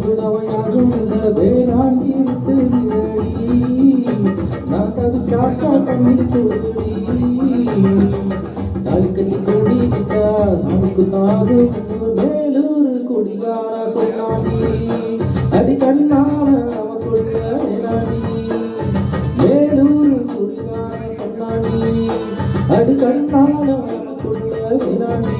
யாரும் வேளாண்டி விட்டு நான் தவிச்சாக்கா பண்ணி சொல்லி கட்டி கூடிக்கிட்டா நமக்கு தாது மேலூர் குடிகார சொன்னாடி அடி கண்ணான நமக்குள்ள வேளாண்டி மேலூர் குடிகார சொன்னாடி அடி கண்ணான நமக்குள்ள வேளாண்டி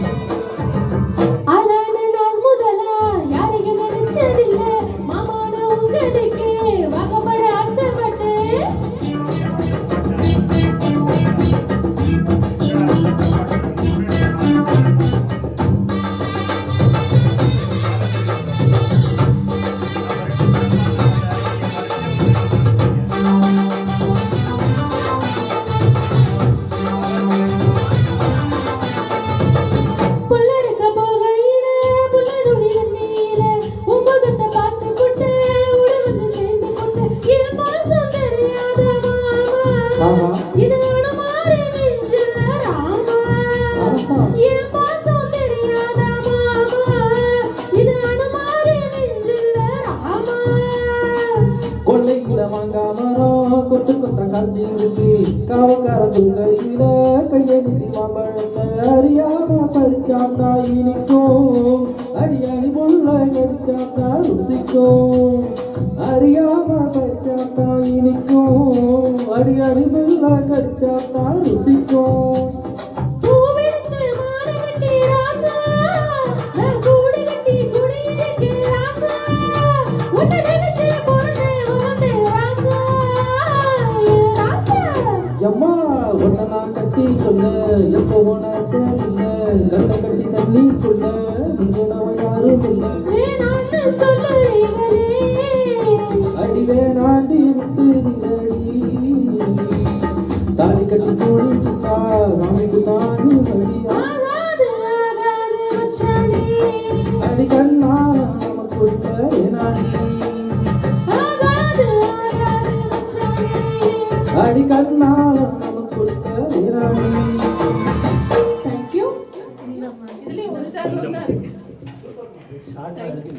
கொள்ளையில வாங்காமரம் கொத்து கொத்த காட்சி இருக்கு காவக்கார துங்கையில கையெழுதி மாம்பழத்தை அறியாம பறிச்சாத்தா இனிக்கும் அடியாணி புள்ள கடிச்சாத்தா ருசிக்கும் அறியாம பறிச்சாத்தா இனிக்கும் அடியாணி புள்ள கடிச்சாத்தா ருசிக்கும் எம்மா ஒசனா கட்டி சொல்ல எப்போ உனக்கு இல்ல கல்ல கட்டி தண்ணி சொல்ல உணவ யாரும் சொல்ல அடி வேணாண்டி விட்டு தாடி கட்டி கூடிச்சுட்டா சாமிக்கு தானி அடி கண்ணான நமக்குள்ள வேணாண்டி அடி கண்ணால நமக்குள்ள வேணாண்டி. Thank you. இதுலயே ஒரு சார் தான் இருக்கு.